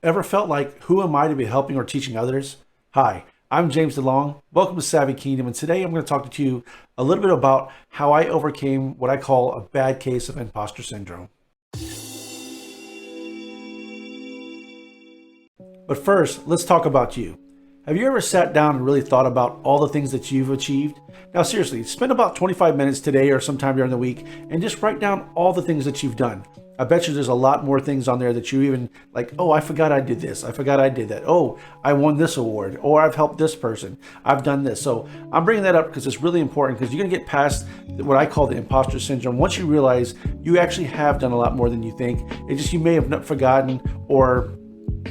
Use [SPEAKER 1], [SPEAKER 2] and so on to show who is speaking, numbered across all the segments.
[SPEAKER 1] Ever felt like, who am I to be helping or teaching others? Hi, I'm James Delong. Welcome to Savvy Kingdom, and today I'm going to talk to you a little bit about how I overcame what I call a bad case of imposter syndrome. But first, let's talk about you. Have you ever sat down and really thought about all the things that you've achieved? Now seriously, spend about 25 minutes today or sometime during the week and just write down all the things that you've done. I bet you there's a lot more things on there that you even like, oh, I forgot I did this. I forgot I did that. Oh, I won this award, or I've helped this person. I've done this. So I'm bringing that up because it's really important, because you're going to get past what I call the imposter syndrome. Once you realize you actually have done a lot more than you think, it's just you may have not forgotten, or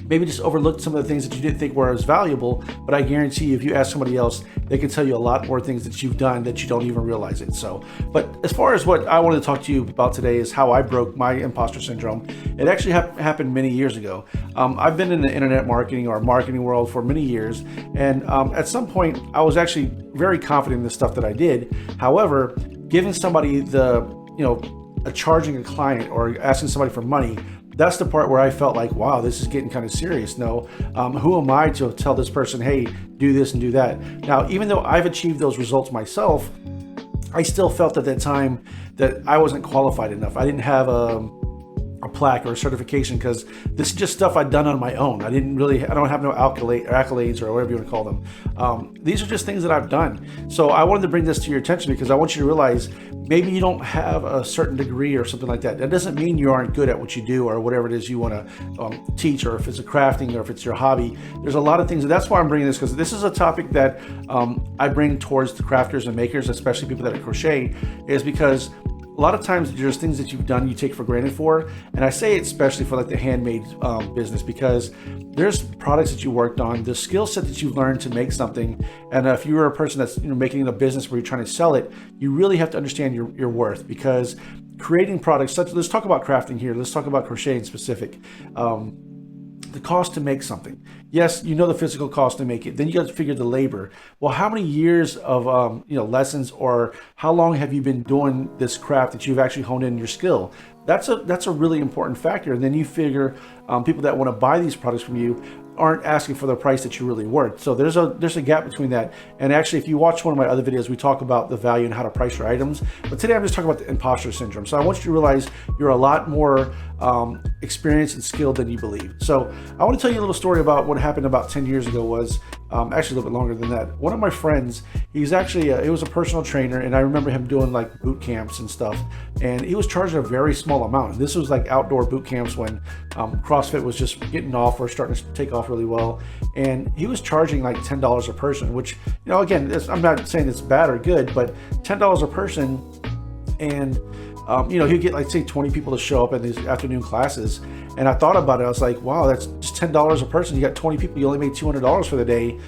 [SPEAKER 1] maybe just overlooked some of the things that you didn't think were as valuable. But I guarantee you, if you ask somebody else, they can tell you a lot more things that you've done that you don't even realize it. So, but as far as what I wanted to talk to you about today is how I broke my imposter syndrome. It actually happened many years ago. I've been in the internet marketing or marketing world for many years. And at some point, I was actually very confident in the stuff that I did. However, giving somebody charging a client or asking somebody for money, that's the part where I felt like, wow, this is getting kind of serious. No, who am I to tell this person, hey, do this and do that? Now, even though I've achieved those results myself, I still felt at that time that I wasn't qualified enough. I didn't have a plaque or a certification, because this is just stuff I'd done on my own. I don't have no accolades or whatever you want to call them. These are just things that I've done. So I wanted to bring this to your attention because I want you to realize maybe you don't have a certain degree or something like that. That doesn't mean you aren't good at what you do or whatever it is you want to teach, or if it's a crafting or if it's your hobby. There's a lot of things, and that's why I'm bringing this, because this is a topic that I bring towards the crafters and makers, especially people that crochet, is because a lot of times there's things that you've done you take for granted for. And I say it especially for like the handmade business, because there's products that you worked on, the skill set that you've learned to make something. And if you're a person that's making it a business where you're trying to sell it, you really have to understand your worth, because creating products let's talk about crafting here. Let's talk about crocheting specific. The cost to make something. Yes, the physical cost to make it. Then you got to figure the labor. Well, how many years of lessons, or how long have you been doing this craft that you've actually honed in your skill? That's a really important factor. And then you figure people that want to buy these products from you aren't asking for the price that you're really worth. So there's a gap between that. And actually, if you watch one of my other videos, we talk about the value and how to price your items. But today I'm just talking about the imposter syndrome. So I want you to realize you're a lot more experienced and skilled than you believe. So I want to tell you a little story about what happened about 10 years ago. Was actually a little bit longer than that. One of my friends, he's actually he was a personal trainer, and I remember him doing like boot camps and stuff, and he was charging a very small amount. And this was like outdoor boot camps when CrossFit was just getting off or starting to take off really well, and he was charging like $10 a person, which again, I'm not saying it's bad or good, but $10 a person. And he'd get like, say, 20 people to show up in these afternoon classes. And I thought about it. I was like, wow, that's just $10 a person. You got 20 people, you only made $200 for the day.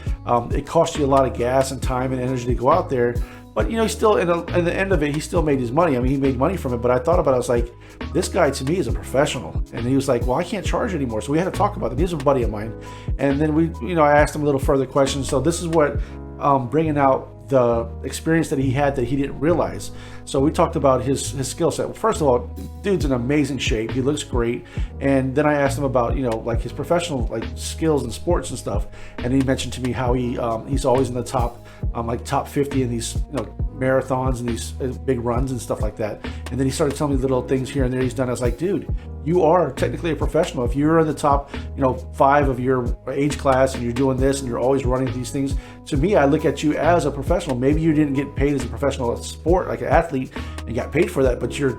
[SPEAKER 1] It cost you a lot of gas and time and energy to go out there. But he still, in the end of it, he still made his money. I mean, he made money from it. But I thought about it. I was like, this guy to me is a professional. And he was like, well, I can't charge anymore. So we had to talk about it. He's a buddy of mine. And then I asked him a little further questions. So this is what bringing out the experience that he had that he didn't realize. So we talked about his skill set. Well, first of all, dude's in amazing shape. He looks great. And then I asked him about, like his professional skills in sports and stuff. And he mentioned to me how he's always in the top 50 in these, marathons and these big runs and stuff like that. And then he started telling me little things here and there he's done. I was like, dude, you are technically a professional. If you're in the top, 5 of your age class and you're doing this and you're always running these things, to me, I look at you as a professional. Maybe you didn't get paid as a professional sport, like an athlete, and got paid for that, but you're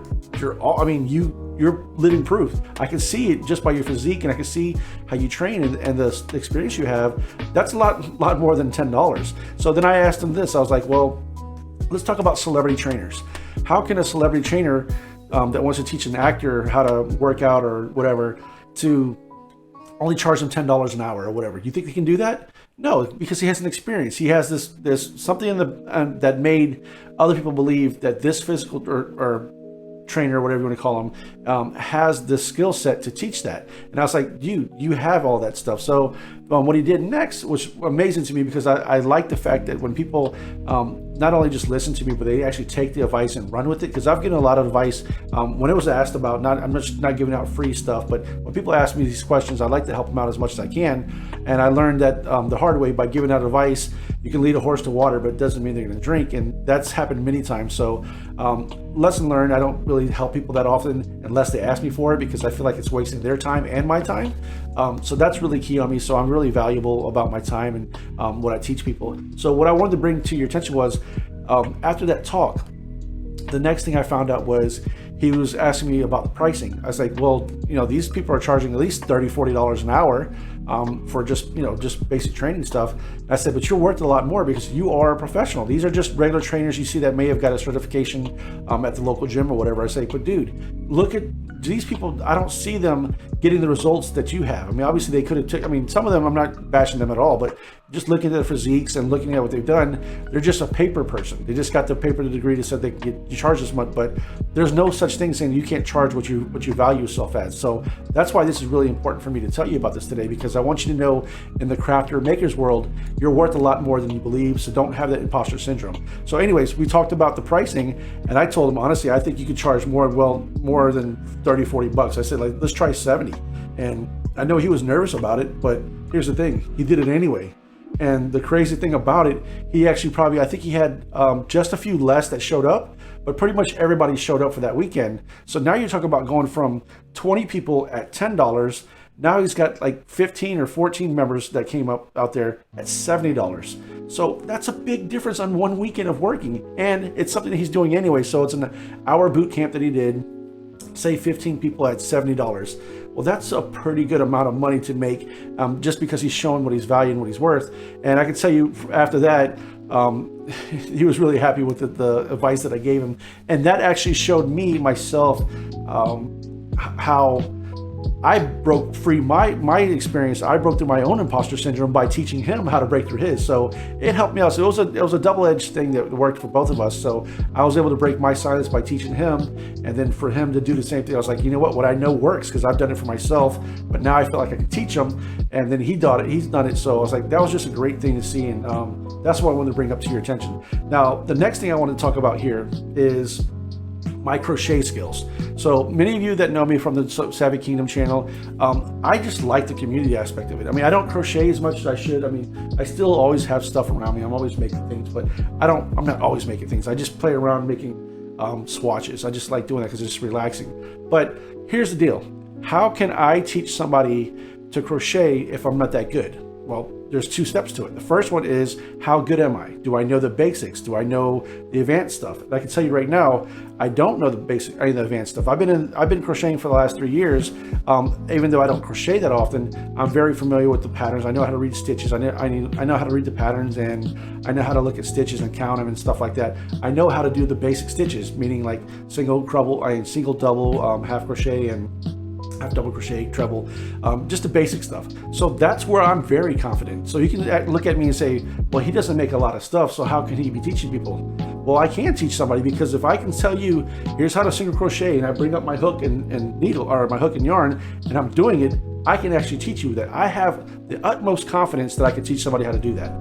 [SPEAKER 1] living proof. I can see it just by your physique, and I can see how you train and the experience you have. That's a lot more than $10. So then I asked him this. I was like, well, let's talk about celebrity trainers. How can a celebrity trainer that wants to teach an actor how to work out or whatever to only charge them $10 an hour or whatever? You think he can do that? No, because he has an experience. He has this something in that made other people believe that this physical or trainer, whatever you want to call him, has the skill set to teach that. And I was like, you have all that stuff. So what he did next was amazing to me, because I like the fact that when people not only just listen to me, but they actually take the advice and run with it. Because I've given a lot of advice when it was asked about, I'm not giving out free stuff, but when people ask me these questions, I like to help them out as much as I can. And I learned that the hard way, by giving out advice, you can lead a horse to water, but it doesn't mean they're going to drink. And that's happened many times. So lesson learned, I don't really help people that often unless they ask me for it, because I feel like it's wasting their time and my time. So that's really key on me. So I'm really valuable about my time and what I teach people. So what I wanted to bring to your attention was, after that talk, the next thing I found out was he was asking me about the pricing. I was like, well, these people are charging at least $30, $40 an hour for just basic training stuff. And I said, but you're worth a lot more because you are a professional. These are just regular trainers you see that may have got a certification at the local gym or whatever. I say, but dude, look at these people. I don't see them getting the results that you have. I mean, obviously they could have some of them, I'm not bashing them at all, but just looking at their physiques and looking at what they've done, they're just a paper person. They just got the paper degree that said you charge this much, but there's no such thing saying you can't charge what you value yourself as. So that's why this is really important for me to tell you about this today, because I want you to know, in the crafter maker's world, you're worth a lot more than you believe. So don't have that imposter syndrome. So anyways, we talked about the pricing, and I told him, honestly, I think you could charge more than 30, 40 bucks. I said, let's try 70. And I know he was nervous about it, but here's the thing, he did it anyway. And the crazy thing about it, he actually I think he had just a few less that showed up, but pretty much everybody showed up for that weekend. So now you're talking about going from 20 people at $10. Now he's got like 15 or 14 members that came up out there at $70. So that's a big difference on one weekend of working. And it's something that he's doing anyway. So it's an hour boot camp that he did, say 15 people at $70. Well, that's a pretty good amount of money to make, just because he's showing what he's valued and what he's worth. And I can tell you, after that, he was really happy with the advice that I gave him. And that actually showed me myself how I broke free my experience. I broke through my own imposter syndrome by teaching him how to break through his. So it helped me out. So it was a double-edged thing that worked for both of us. So I was able to break my silence by teaching him, and then for him to do the same thing. I was like, you know what I know works, because I've done it for myself, but now I feel like I can teach him. And then he's done it. So I was like, that was just a great thing to see. And that's what I wanted to bring up to your attention. Now, the next thing I want to talk about here is my crochet skills. So many of you that know me from the Savvy Kingdom channel, I just like the community aspect of it. I mean, I don't crochet as much as I should. I mean, I still always have stuff around me. I'm always making things, but I'm not always making things. I just play around making swatches. I just like doing that because it's just relaxing. But here's the deal. How can I teach somebody to crochet if I'm not that good? Well, there's two steps to it. The first one is, how good am I? Do I know the basics? Do I know the advanced stuff? And I can tell you right now, I don't know the advanced stuff. I've been crocheting for the last 3 years. Even though I don't crochet that often, I'm very familiar with the patterns. I know how to read stitches. I know how to read the patterns, and I know how to look at stitches and count them and stuff like that. I know how to do the basic stitches, meaning like single, double, half crochet, and half double crochet, treble, just the basic stuff. So that's where I'm very confident. So you can look at me and say, well, he doesn't make a lot of stuff, so how can he be teaching people? Well, I can teach somebody, because if I can tell you, here's how to single crochet, and I bring up my hook and needle, or my hook and yarn, and I'm doing it, I can actually teach you that. I have the utmost confidence that I can teach somebody how to do that.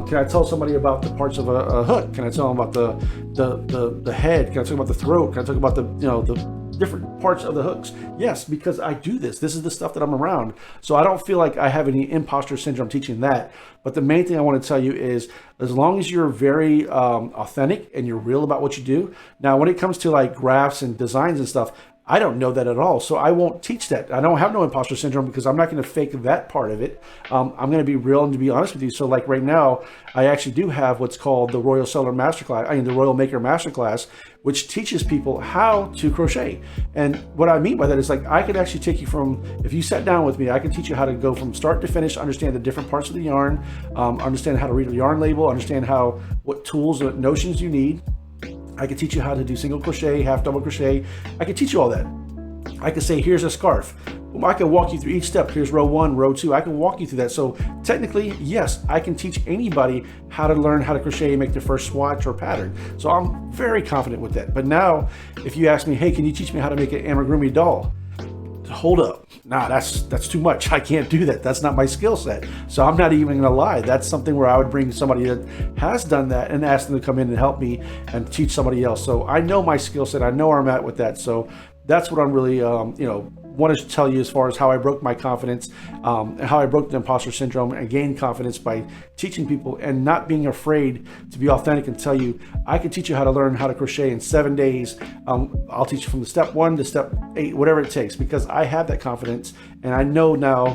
[SPEAKER 1] Can I tell somebody about the parts of a hook? Can I tell them about the head? Can I talk about the throat? Can I talk about the different parts of the hooks? Yes, because I do this. This is the stuff that I'm around. So I don't feel like I have any imposter syndrome teaching that. But the main thing I want to tell you is, as long as you're very authentic and you're real about what you do. Now, when it comes to like graphs and designs and stuff, I don't know that at all. So I won't teach that. I don't have no imposter syndrome, because I'm not going to fake that part of it. I'm going to be real and to be honest with you. So like right now, I actually do have what's called the Royal Seller Masterclass, the Royal Maker Masterclass, which teaches people how to crochet. And what I mean by that is, like, I could actually take you from, if you sat down with me, I can teach you how to go from start to finish, understand the different parts of the yarn, understand how to read a yarn label, understand what tools and notions you need. I can teach you how to do single crochet, half double crochet. I can teach you all that. I can say, here's a scarf. I can walk you through each step. Here's row 1, row 2. I can walk you through that. So technically, yes, I can teach anybody how to learn how to crochet and make their first swatch or pattern. So I'm very confident with that. But now, if you ask me, hey, can you teach me how to make an amigurumi doll? hold up, nah, that's too much. I can't do that. That's not my skill set. So I'm not even gonna lie. That's something where I would bring somebody that has done that and ask them to come in and help me and teach somebody else. So I know my skill set. I know where I'm at with that. So that's what I'm really, wanted to tell you as far as how I broke my confidence, and how I broke the imposter syndrome and gained confidence by teaching people and not being afraid to be authentic and tell you, I can teach you how to learn how to crochet in 7 days. I'll teach you from the step 1 to step 8, whatever it takes, because I have that confidence and I know now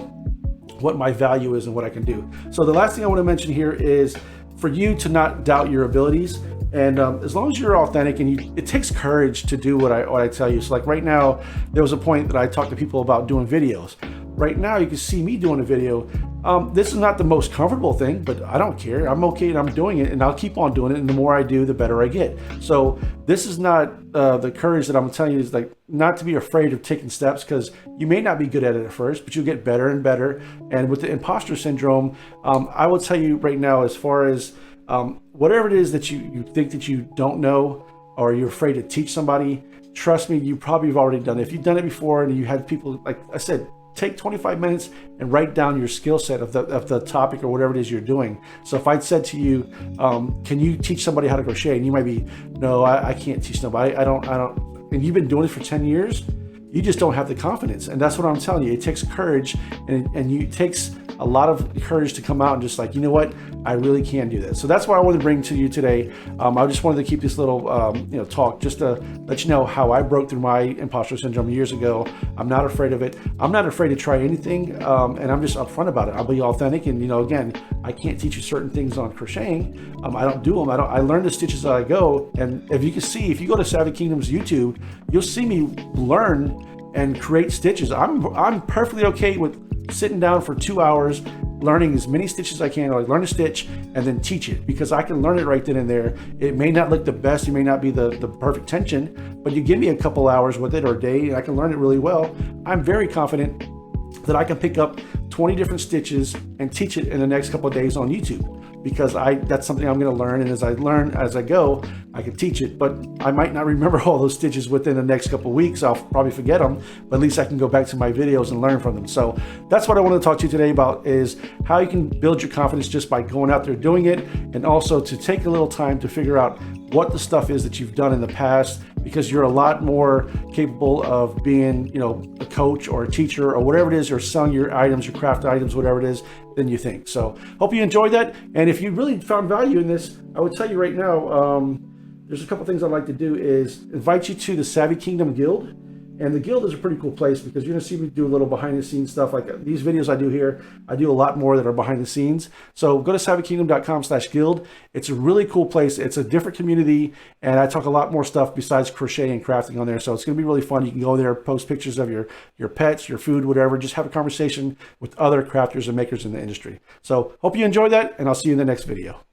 [SPEAKER 1] what my value is and what I can do. So the last thing I want to mention here is for you to not doubt your abilities. And as long as you're authentic, and it takes courage to do what I tell you. So like right now, there was a point that I talked to people about doing videos. Right now, you can see me doing a video. This is not the most comfortable thing, but I don't care. I'm okay and I'm doing it, and I'll keep on doing it. And the more I do, the better I get. So this is not the courage that I'm telling you is like not to be afraid of taking steps, because you may not be good at it at first, but you'll get better and better. And with the imposter syndrome, I will tell you right now, as far as whatever it is that you think that you don't know, or you're afraid to teach somebody, trust me, you probably have already done it. If you've done it before and you had people, like I said, take 25 minutes and write down your skill set of the topic or whatever it is you're doing. So if I'd said to you, can you teach somebody how to crochet? And you might be, no, I can't teach nobody. I don't. And you've been doing it for 10 years. You just don't have the confidence. And that's what I'm telling you. It takes courage, and it takes a lot of courage to come out and just like, you know what, I really can do this. So that's what I wanted to bring to you today. I just wanted to keep this little talk just to let you know how I broke through my imposter syndrome years ago. I'm not afraid of it. I'm not afraid to try anything, and I'm just upfront about it. I'll be authentic, and again, I can't teach you certain things on crocheting. I don't do them. I learn the stitches as I go. And if you can see, if you go to Savvy Kingdom's YouTube, you'll see me learn and create stitches. I'm perfectly okay with sitting down for 2 hours, learning as many stitches as I can, or I learn a stitch and then teach it, because I can learn it right then and there. It may not look the best, it may not be the perfect tension, but you give me a couple hours with it or a day, and I can learn it really well. I'm very confident that I can pick up 20 different stitches and teach it in the next couple of days on YouTube, because that's something I'm going to learn, and as I learn as I go, I can teach it. But I might not remember all those stitches within the next couple of weeks. I'll probably forget them, but at least I can go back to my videos and learn from them. So that's what I want to talk to you today about, is how you can build your confidence just by going out there doing it, and also to take a little time to figure out what the stuff is that you've done in the past, because you're a lot more capable of being, a coach or a teacher or whatever it is, or selling your items, your craft items, whatever it is, than you think. So hope you enjoyed that. And if you really found value in this, I would tell you right now, there's a couple things I'd like to do is invite you to the Savvy Kingdom Guild. And the guild is a pretty cool place, because you're going to see me do a little behind the scenes stuff. Like these videos I do here, I do a lot more that are behind the scenes. So go to savvykingdom.com/guild. It's a really cool place. It's a different community, and I talk a lot more stuff besides crochet and crafting on there. So it's going to be really fun. You can go there, post pictures of your pets, your food, whatever. Just have a conversation with other crafters and makers in the industry. So hope you enjoyed that, and I'll see you in the next video.